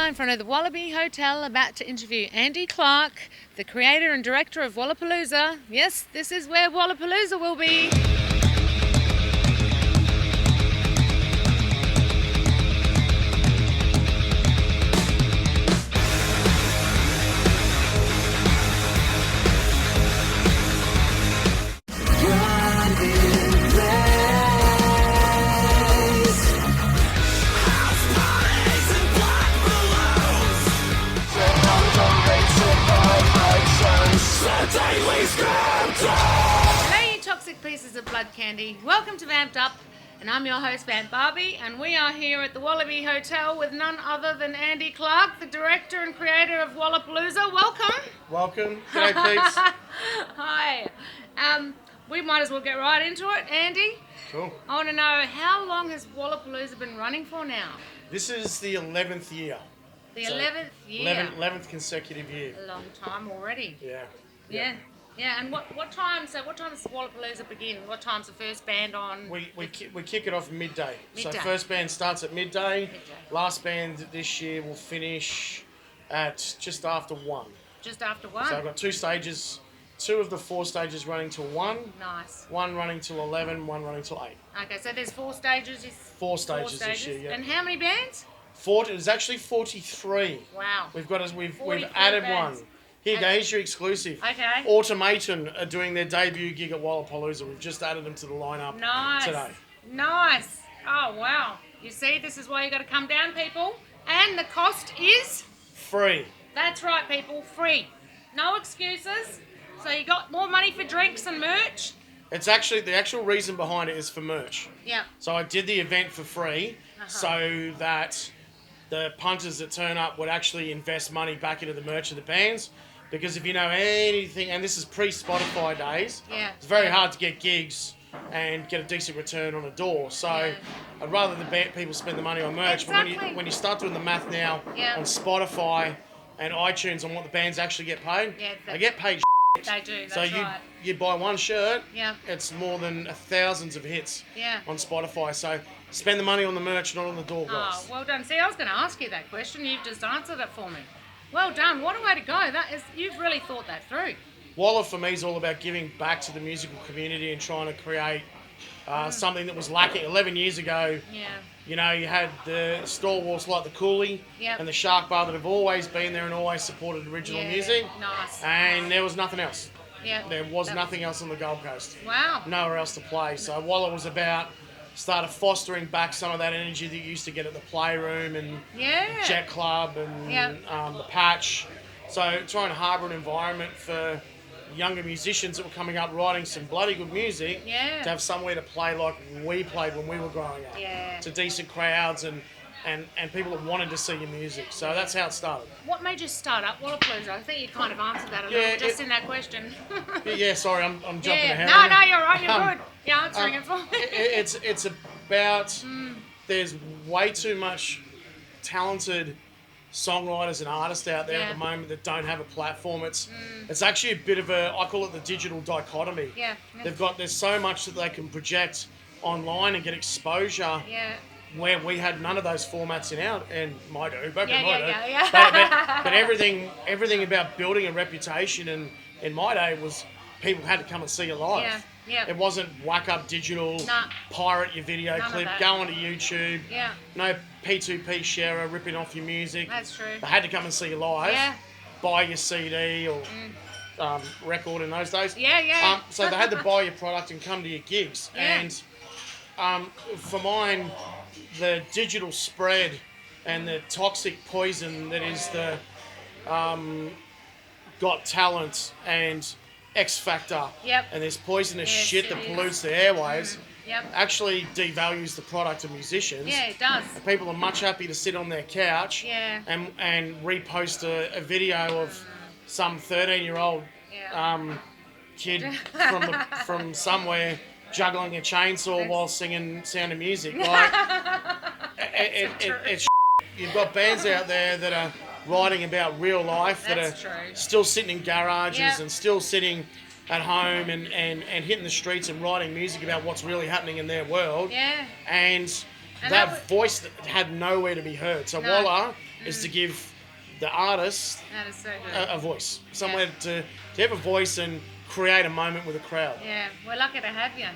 in front of the Wallaby Hotel about to interview Andy Clark, the creator and director of Wallapalooza. Yes, this is where Wallapalooza will be. Hello, you toxic pieces of blood candy. Welcome to Vamped Up, and I'm your host, Vamp Barbie, and we are here at the Wallaby Hotel with none other than Andy Clark, the director and creator of Wallapalooza. Welcome. Welcome. G'day, peeps. Hi. We might as well get right into it. Andy, Cool. I want to know, how long has Wallapalooza been running for now? This is the 11th year. The So, 11th year. 11th consecutive year. A long time already. Yeah. Yeah, and what time? So what time does Wallapalooza begin? What time's the first band on? We kick it off midday. So Midday. first band starts at midday. Last band this year will finish at just after 1. Just after 1? So I've got 2 stages. 2 of the 4 stages running till 1. Nice. 1 running till 11. 1 running till 8. Okay, so there's 4 stages. 4 stages this year. Yeah. And how many bands? There's actually 43. Wow. We've Forty-three added bands. one. Here you go, here's your exclusive. Okay. Automaton are doing their debut gig at Wallapalooza. We've just added them to the lineup today. Nice. Oh, wow. You see, this is why you got to come down, people. And the cost is? Free. That's right, people. Free. No excuses. So you got more money for drinks and merch? It's actually, the actual reason behind it is for merch. Yeah. So I did the event for free so that the punters that turn up would actually invest money back into the merch of the bands. Because if you know anything, and this is pre-Spotify days, it's very hard to get gigs and get a decent return on a door. So I'd rather people spend the money on merch. Exactly. But when you start doing the math now on Spotify and iTunes on what the bands actually get paid, they get paid. They do, that's so right. you buy one shirt, Yeah. it's more than thousands of hits on Spotify. So spend the money on the merch, not on the door, guys. Oh, well done. See, I was going to ask you that question. You've just answered it for me. Well done. What a way to go. You've really thought that through. Walla for me is all about giving back to the musical community and trying to create something that was lacking 11 years ago. Yeah. You know, you had the stalwarts like the Coolie and the Shark Bar that have always been there and always supported original music. Nice. And there was nothing else. Yeah. There was nothing else on the Gold Coast. Wow. Nowhere else to play. So Walla was about started fostering back some of that energy that you used to get at the Playroom and Jet Club and the Patch. So trying to harbour an environment for younger musicians that were coming up writing some bloody good music to have somewhere to play like we played when we were growing up. To decent crowds and people that wanted to see your music. So that's how it started. What made you start up Wallapalooza? I think you kind of answered that a little just in that question. Sorry, I'm jumping ahead. No, you're right. You're good. You're answering it for me. It's about there's way too much talented songwriters and artists out there at the moment that don't have a platform. It's actually a bit of I call it the digital dichotomy. There's so much that they can project online and get exposure. Where we had none of those formats in my do, but everything about building a reputation in my day was people had to come and see you live. It wasn't whack up digital, pirate your video clip, go onto YouTube. No P2P sharer ripping off your music. That's true. They had to come and see you live. Buy your CD or record in those days. So they had to buy your product and come to your gigs. And for mine, the digital spread and the toxic poison that is the Got Talent and X Factor and this poisonous shit that pollutes the airwaves actually devalues the product of musicians. It does. People are much happy to sit on their couch and repost a video of some 13-year-old kid from somewhere juggling a chainsaw while singing Sound of Music. Like, it's you've got bands out there that are writing about real life that are still sitting in garages and still sitting at home and hitting the streets and writing music about what's really happening in their world. And that voice had nowhere to be heard. So Walla is to give the artist That is so good. a voice, somewhere to have a voice and create a moment with a crowd. Yeah, we're lucky to have you.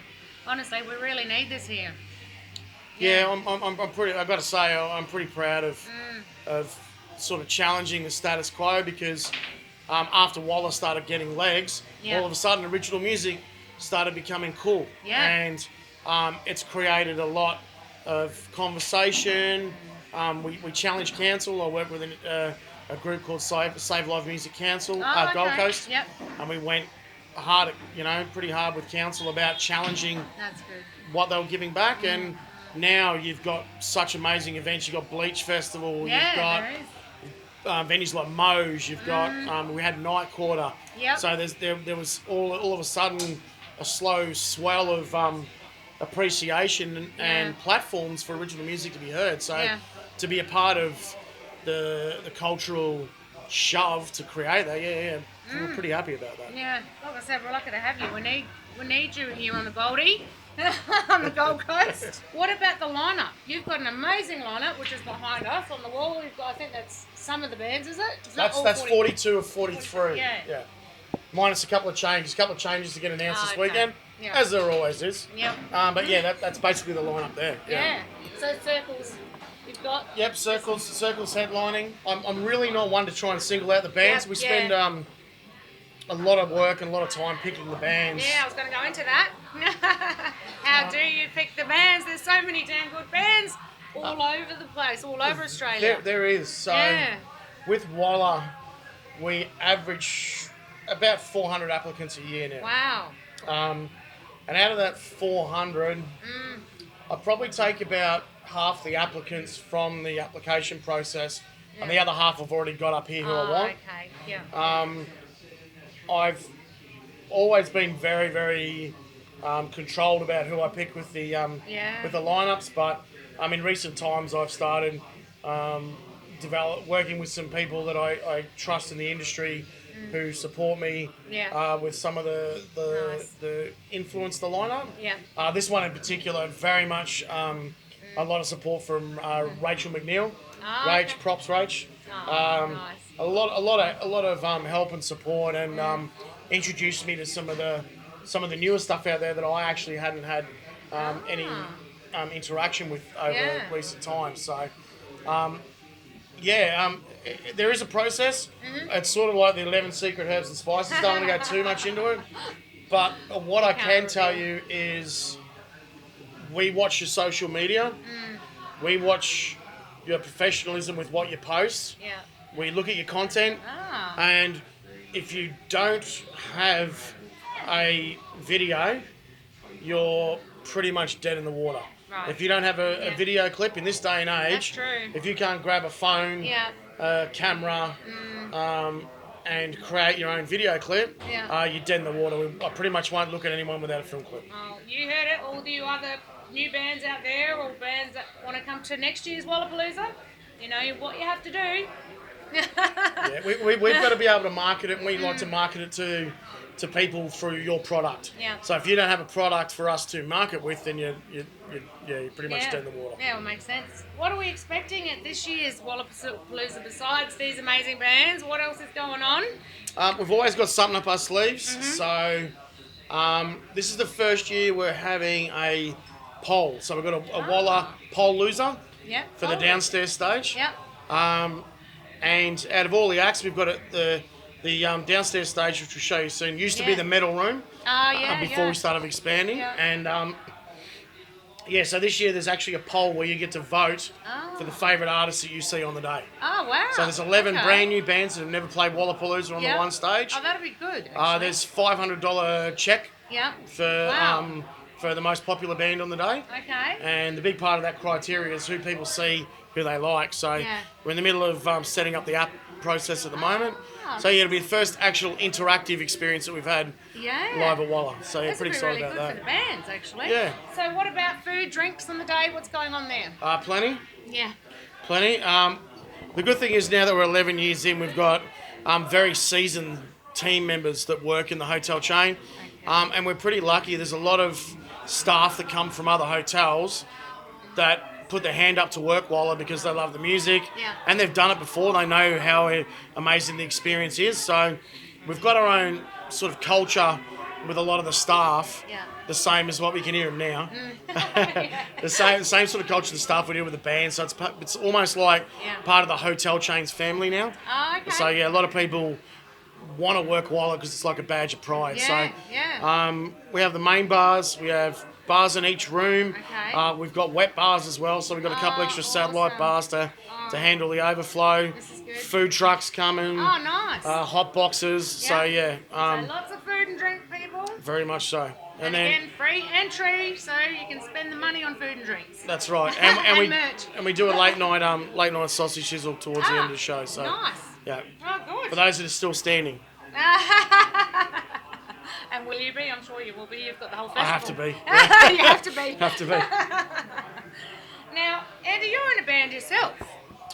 Honestly, we really need this here. Yeah, I'm pretty. I got to say, I'm pretty proud of sort of challenging the status quo because after Walla started getting legs, all of a sudden original music started becoming cool. Yeah. And it's created a lot of conversation. We challenge council. I work with a group called Save Live Music Council, Gold Coast. Yep. And we went hard, pretty hard with council about challenging That's good. what they were giving back. And now you've got such amazing events. You've got Bleach Festival. You've got there is. venues like Moe's. You've got we had Night Quarter. Yep. So there was all of a sudden a slow swell of appreciation and platforms for original music to be heard. So to be a part of the cultural shove to create that, we're pretty happy about that. Yeah, like I said, we're lucky to have you. We need you here on the Goldie, on the Gold Coast. What about the lineup? You've got an amazing lineup, which is behind us on the wall. We've got, I think that's some of the bands, is it? It's not all That's 40. 42 of 43. Yeah. Minus a couple of changes to get announced this okay. weekend, Yeah. as there always is. Yep. But that's basically the lineup there. Yeah. So circles, you've got. Yep, circles headlining. I'm really not one to try and single out the bands. Yep, We spend a lot of work and a lot of time picking the bands. Yeah, I was going to go into that. How do you pick the bands? There's so many damn good bands all over the place, all over Australia. There is. So with Walla, we average about 400 applicants a year now. Wow. And out of that 400, I probably take about half the applicants from the application process, and the other half I've already got up here who I want. Okay, yeah. I've always been very, very controlled about who I pick with the lineups, but in recent times I've started working with some people that I trust in the industry who support me with some of the influence the lineup. Yeah. This one in particular, very much a lot of support from Rachel McNeil. Rach, props Rach. Nice. A lot of help and support, and introduced me to some of the newer stuff out there that I actually hadn't had any interaction with over recent times. So, there is a process. It's sort of like the 11 secret herbs and spices. Don't want to go too much into it, but what I can tell you is we watch your social media. We watch your professionalism with what you post. Yeah. We look at your content, and if you don't have a video, you're pretty much dead in the water. Right. If you don't have a video clip in this day and age, if you can't grab a phone, a camera, and create your own video clip, you're dead in the water. I pretty much won't look at anyone without a film clip. Well, you heard it, all you other new bands out there, or bands that want to come to next year's Wallapalooza, you know what you have to do. We've got to be able to market it, and we like to market it to people through your product. Yeah. So if you don't have a product for us to market with, then you're pretty much dead in the water. Yeah, well, makes sense. What are we expecting at this year's Wallapalooza besides these amazing bands? What else is going on? We've always got something up our sleeves. So this is the first year we're having a poll. So we've got a Walla poll loser for the downstairs stage. Yep. And out of all the acts, we've got the downstairs stage, which we'll show you soon, used to be the metal room before we started expanding. Yeah. And so this year there's actually a poll where you get to vote for the favourite artists that you see on the day. Oh, wow. So there's 11 brand new bands that have never played Wallapalooza on the one stage. Oh, that'll be good. There's $500 check for the most popular band on the day. Okay. And the big part of that criteria is who people see, who they like. So we're in the middle of setting up the app process at the moment. So it'll be the first actual interactive experience that we've had live at Walla. So that's pretty excited about that. For the bands, actually. Yeah. So what about food, drinks on the day? What's going on there? Plenty. Yeah. Plenty. The good thing is now that we're 11 years in, we've got very seasoned team members that work in the hotel chain. And we're pretty lucky. There's a lot of staff that come from other hotels that put their hand up to work Walla because they love the music. Yeah. And they've done it before. They know how amazing the experience is. So we've got our own sort of culture with a lot of the staff. Yeah. The same as what we can hear them now. the same sort of culture, the staff we do with the band. So it's almost like part of the hotel chain's family now. Oh, okay. So yeah, a lot of people want to work Walla because it's like a badge of pride. We have the main bars. We have bars in each room. Okay. We've got wet bars as well. So we've got a couple extra satellite bars to handle the overflow. This is good. Food trucks coming. Oh, nice. Hot boxes. Yeah. So yeah. So lots of food and drink, people. Very much so. And then, again, free entry, so you can spend the money on food and drinks. That's right. And merch. we do a late night sausage sizzle towards the end of the show. So Nice. yeah. Oh, good. For those that are still standing. And will you be? I'm sure you will be. You've got the whole I festival. have to be. You have to be. Have to be. Now, Andy, you're in a band yourself.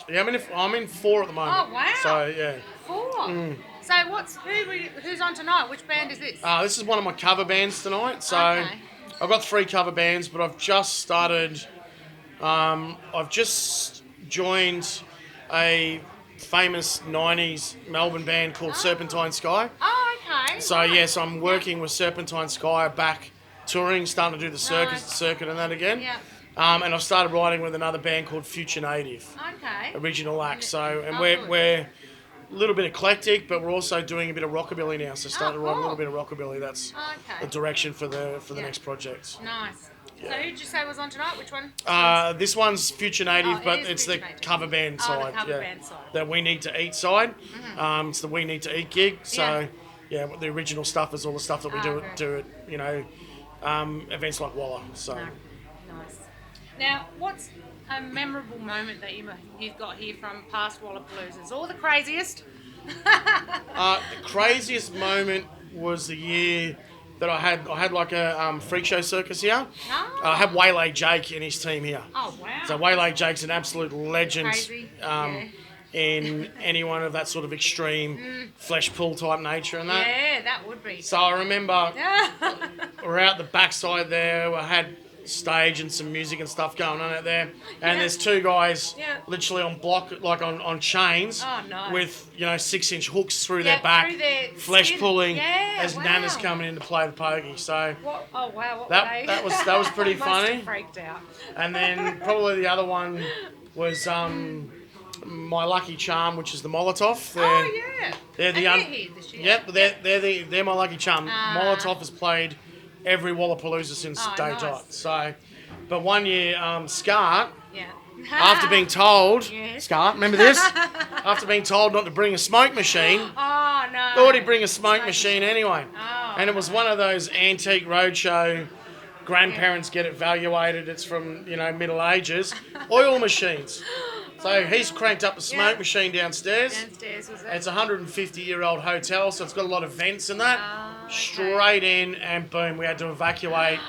Yeah, I'm in 4 at the moment. Oh, wow. So yeah. 4. So who's on tonight? Which band is this? This is one of my cover bands tonight. So Okay. I've got 3 cover bands, but I've just started. I've just joined a famous '90s Melbourne band called Serpentine Sky. Oh, okay. So yes, I'm working with Serpentine Sky back touring, starting to do the circuit and that again. Yeah. And I've started writing with another band called Future Native, Okay. Original Act. So good. we're a little bit eclectic, but we're also doing a bit of rockabilly now. So starting to write a cool. little bit of rockabilly. That's Okay. the direction for the next project. Nice. Yeah. So who'd you say was on tonight? Which one? This one's Future Native, it but is it's Future the Native. cover band Oh, side. the cover band side. The We Need to Eat side. It's the We Need to Eat gig. So Yeah. the original stuff is all the stuff that we do at events like Walla. So. No. Nice. Now, what's a memorable moment that you've got here from past Wallapaloozas, or the craziest? The craziest moment was the year that I had like a freak show circus here. Oh. I had Waylay Jake and his team here. Oh, wow. So Waylay Jake's an absolute legend Crazy. in anyone of that sort of extreme flesh pull type nature and that. Yeah, that would be. So I remember we're out the backside there. I had stage and some music and stuff going on out there, and there's 2 guys literally on block, like on chains, with 6-inch hooks through their back, through their flesh skin. pulling as Nana's coming in to play the pokey. So What? Oh wow! What that were they? that was pretty Must funny. have freaked out. And then probably the other one was My Lucky Charm, which is the Molotov. They're the they're here this year. Yep, they're My Lucky Charm. Molotov has played every Wallapalooza since day nice. dot. So, but one year, Scar, Yeah. after being told, Yes. Scar, remember this? After being told not to bring a smoke machine, Oh no. thought he'd bring a smoke machine anyway. Oh, And it was one of those antique roadshow, grandparents get it valuated, it's from, Middle Ages, oil machines. So he's cranked up a smoke machine downstairs. Downstairs was it? It's a 150-year-old hotel, so it's got a lot of vents and that. Okay. Straight in, and boom, we had to evacuate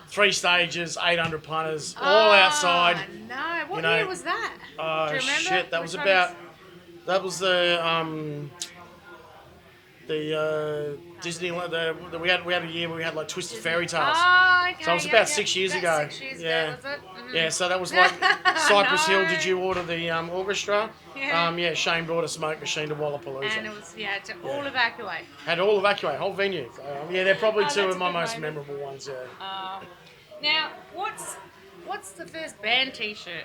3 stages, 800 punters, all outside. No, what year was that? Oh Do you remember? shit, that was Which about. one That was the Disneyland. We had a year where we had like Twisted Fairy Tales. Oh, okay. So it was about 6 years ago. 6 years Yeah. ago, was it? Mhm. Yeah, so that was like Cypress No. Hill. Did you order the orchestra? Yeah. Shane brought a smoke machine to Wallapalooza. And it was to all evacuate. Had all evacuate, whole venue. They're probably 2 that's of a my good most moment. memorable ones. Yeah. Now, what's the first band T-shirt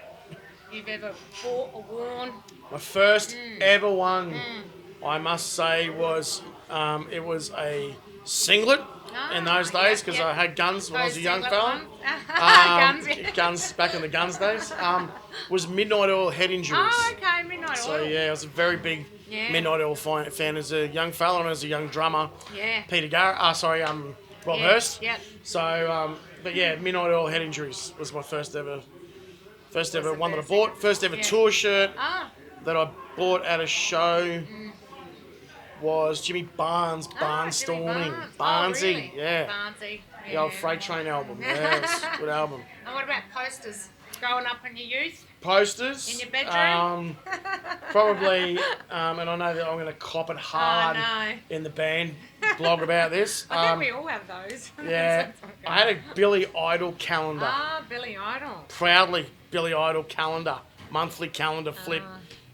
you've ever bought or worn? My first ever one, I must say, was it was a singlet in those days because I had guns when I was a young fella. Guns, yeah. Guns back in the guns days. Was Midnight Oil Head Injuries. Oh, okay, Midnight So Oil. yeah, I was a very big Midnight Oil fan as a young fella and as a young drummer. Yeah. Peter Rob Hurst. Yep. So, but yeah, Midnight Oil Head Injuries was my first ever the one that I first bought. First ever tour shirt that I bought at a show was Jimmy Barnes, Barnstorming. Jimmy Barnes. Barnesy, Oh, really? yeah. Barnesy. The old Freight Train album. Yeah, it's a good album. And what about posters? Growing up in your youth? Posters. In your bedroom? Probably, and I know that I'm going to cop it hard in the band blog about this. I think we all have those. Yeah, I had a Billy Idol calendar. Billy Idol. Proudly Billy Idol calendar, monthly calendar flip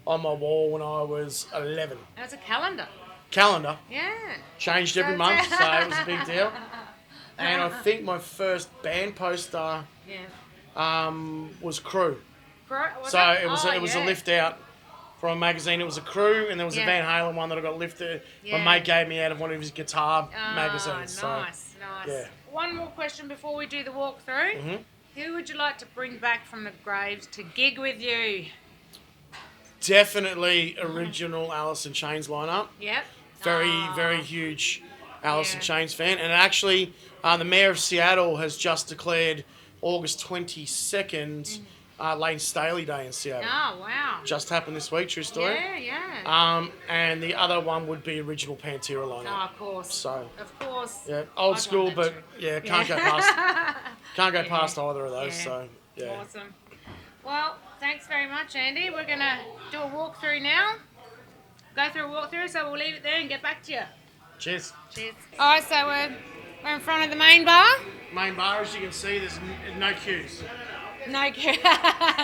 on my wall when I was 11. That's a calendar. Calendar. Yeah. Changed every month, so it was a big deal. And I think my first band poster was Crew. So it was a lift out from a magazine. It was a Crew, and there was a Van Halen one that I got lifted. My mate gave me out of one of his guitar magazines. Nice. Yeah. One more question before we do the walkthrough. Mm-hmm. Who would you like to bring back from the graves to gig with you? Definitely original Alice in Chains lineup. Yep. Very huge Alice in Chains fan. And actually, the mayor of Seattle has just declared August 22nd Lane Staley Day in Seattle. Oh, wow. Just happened this week, true story. Yeah. And the other one would be original Pantera lineup. Oh, of course. So, of course. Yeah, old school, but too. Can't go past either of those. Yeah. So, yeah. Awesome. Well, thanks very much, Andy. We're going to do a walkthrough now. Go through a walkthrough, so we'll leave it there and get back to you. Cheers. All right, so we're in front of the main bar. Main bar, as you can see, there's no queues. No,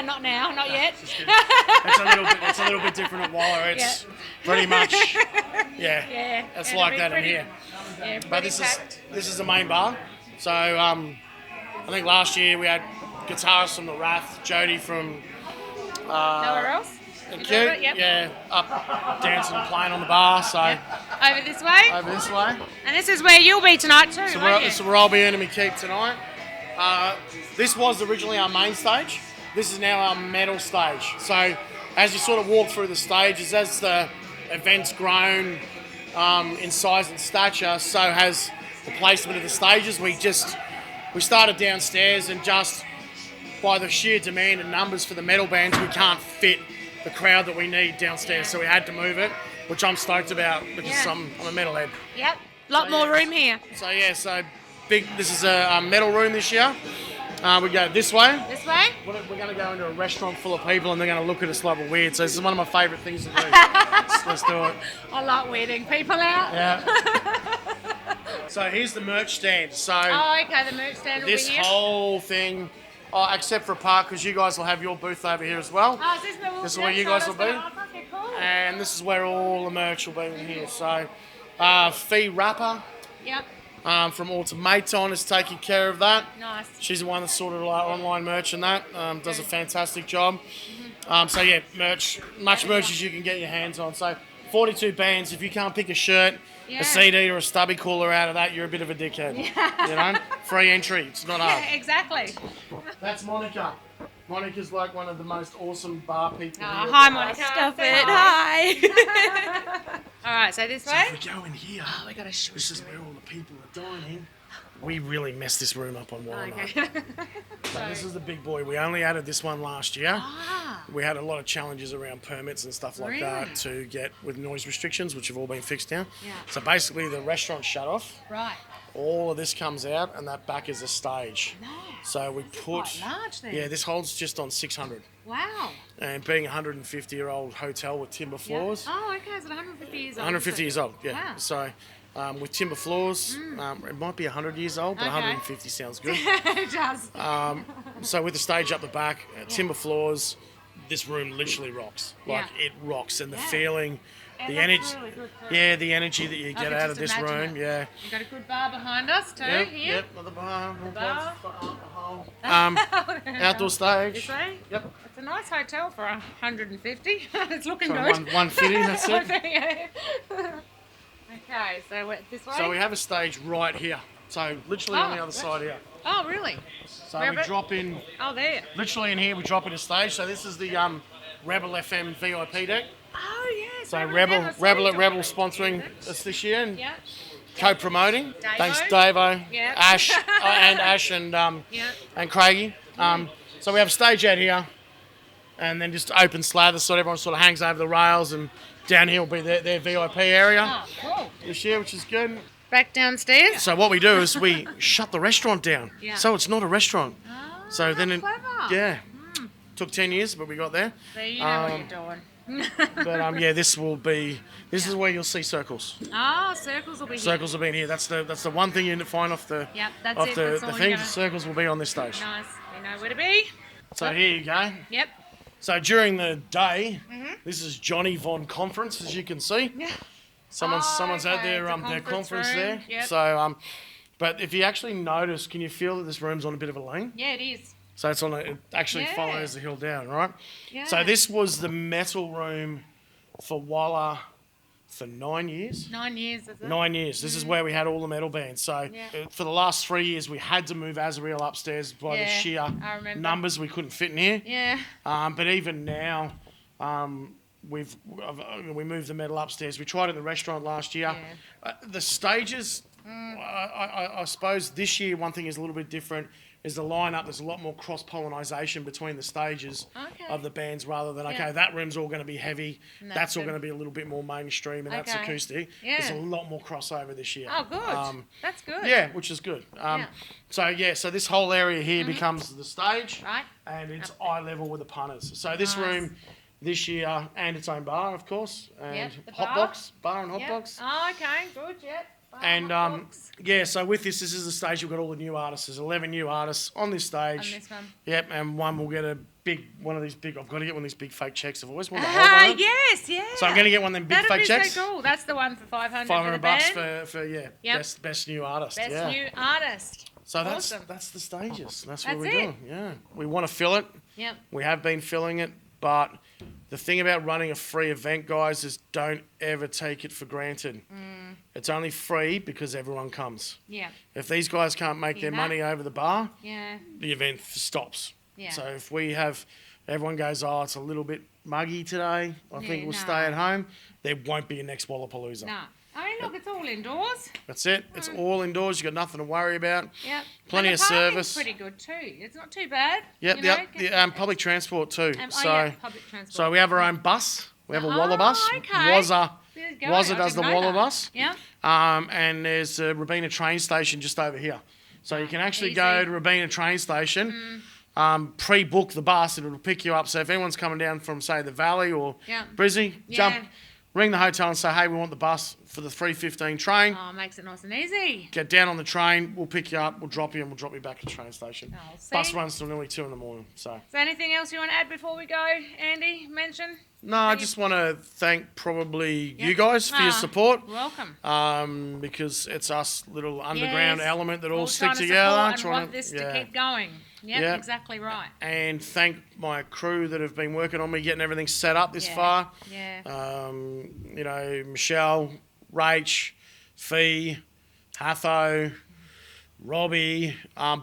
not now, not yet. It's a little bit different at Walla. It's pretty much, it's like that in here. Yeah, but this is the main bar. So I think last year we had guitarists from the Wrath, Jody from nowhere else. Up dancing and playing on the bar. So over this way. And this is where you'll be tonight too. So where I'll be earning me keep tonight. This was originally our main stage. This is now our metal stage. So as you sort of walk through the stages, as the event's grown in size and stature, so has the placement of the stages. We started downstairs, and just by the sheer demand and numbers for the metal bands, we can't fit the crowd that we need downstairs. So we had to move it, which I'm stoked about because I'm a metalhead. Yep, lot more room here. So big. This is a metal room this year. We go this way. This way? We're going to go into a restaurant full of people, and they're going to look at us like we're weird. So this is one of my favourite things to do. Let's do it. I like weirding people out. Yeah. So here's the merch stand. So the merch stand will be here. This whole thing, except for a part, because you guys will have your booth over here as well. This is where you guys will be. Okay, cool. And this is where all the merch will be in here. So Fee Rapper. Yep. From Automaton is taking care of that. Nice. She's the one that sorted like online merch and that. Does a fantastic job. Merch, much merch as you can get your hands on. So 42 bands. If you can't pick a shirt, a CD or a stubby cooler out of that, you're a bit of a dickhead. You know, free entry. It's not hard. Yeah, exactly. That's Monica. Monica's like one of the most awesome bar people. Hi, Monica. Stop it. Hi. All right, so this way. So if we go in here, we got to shoot. This is where all the people are dining. We really messed this room up on Walla. Okay. So this is the big boy. We only added this one last year. We had a lot of challenges around permits and stuff like that to get with noise restrictions, which have all been fixed now. Yeah. So basically the restaurant shut off. Right. All of this comes out, and that back is a stage. No. So we put... Quite large then. Yeah, this holds just on 600. Wow. And being a 150-year-old hotel with timber floors. Yeah. Oh, okay, so 150 years old. 150 years old, yeah. Wow. So with timber floors, it might be 100 years old, but 150 sounds good. It does. So with the stage up the back, timber floors, this room literally rocks. Like it rocks, and the feeling... The energy, the energy that you get out of this room, You've got a good bar behind us too, here. Yep, another bar. bar. Outdoor stage. This way? Yep. It's a nice hotel for 150. It's looking good. 150, that's it. Okay, so we're this way? So we have a stage right here. So literally on the other side here. Oh, really? So we drop in... Oh, there. Literally in here, we drop in a stage. So this is the Rebel FM VIP deck. Oh, yes. So Rebel sponsoring us this year and co-promoting. Davo. Thanks, Davo, Ash, and Craigie. So we have a stage out here, and then just open slather, so everyone sort of hangs over the rails, and down here will be their VIP area this year, which is good. Back downstairs. So what we do is we shut the restaurant down, so it's not a restaurant. Oh, so then, clever. Took 10 years, but we got there. So you know what you're doing. But this is where you'll see circles. Oh, circles will be here. Circles will be in here. That's the one thing you need to find off the thing. The circles will be on this stage. Nice. We know where to be. So here you go. Yep. So during the day, this is Johnny Von Conference, as you can see. Yeah. Someone's had their conference room. there. Yep. So but if you actually notice, can you feel that this room's on a bit of a lane? Yeah, it is. So it actually follows the hill down, right? Yeah. So this was the metal room for Walla for 9 years. 9 years, is it? 9 years. This is where we had all the metal bands. So for the last 3 years, we had to move Azrael upstairs by the sheer numbers we couldn't fit in here. Yeah. But even now, we moved the metal upstairs. We tried it in the restaurant last year. Yeah. The stages, I suppose this year one thing is a little bit different is the lineup. There's a lot more cross-pollinisation between the stages of the bands rather than, that room's all going to be heavy, that's all going to be a little bit more mainstream and that's acoustic. Yeah. There's a lot more crossover this year. Oh, good. That's good. Yeah, which is good. So this whole area here becomes the stage. Right. And it's eye level with the punters. So this room this year, and its own bar, of course, and hotbox, bar and hotbox. Oh, okay, good, yep. And so with this is the stage. We've got all the new artists. There's 11 new artists on this stage. On this one. Yep, and one will get one of these big. I've got to get one of these big fake checks. I've always wanted to hold one. Yes, yeah. So I'm going to get one of them big fake checks. So cool. That's the one for $500. $500 for best new artist. Best new artist. So awesome. That's the stages. That's what we're doing. Yeah, we want to fill it. Yep. We have been filling it, but the thing about running a free event, guys, is don't ever take it for granted. It's only free because everyone comes. Yeah. If these guys can't make their money over the bar, the event stops. Yeah. So if everyone goes, it's a little bit muggy today, I think we'll stay at home, there won't be a next Wallapalooza. No. I mean, look, it's all indoors. That's it. It's all indoors. You've got nothing to worry about. Yep. Plenty of service. Pretty good too. It's not too bad. Yep. The public transport too. Public transport. So we have our own bus. We have a Walla bus. Okay. Wazza does the Walla bus. Yeah. And there's a Robina train station just over here. So you can actually go to Robina train station, pre-book the bus, and it'll pick you up. So if anyone's coming down from, say, the Valley or Brizzy, jump, ring the hotel and say, hey, we want the bus for the 3:15 train. Oh, makes it nice and easy. Get down on the train, we'll pick you up, we'll drop you, and we'll drop you back at the train station. Oh, bus runs till nearly 2 in the morning. So. Is there anything else you want to add before we go, Andy? Mention? No, I just want to thank probably you guys for your support. Welcome. Because it's us little underground element that all stick together. And want this to keep going. Yep, exactly right. And thank my crew that have been working on me getting everything set up this far. Yeah. Michelle, Rach, Fee, Hatho, Robbie,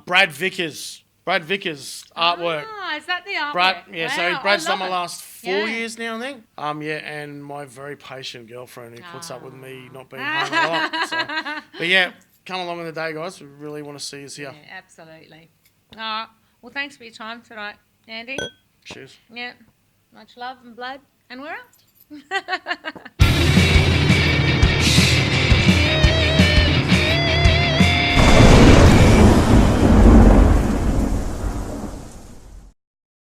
Brad Vickers. Brad Vickers artwork. Is that the artwork? So Brad's done my last 4 years now, I think. And my very patient girlfriend who puts up with me not being home a lot. So. But come along in the day, guys. We really want to see us here. Yeah, absolutely. All right. Well, thanks for your time tonight, Andy. Cheers. Yeah. Much love and blood. And we're out.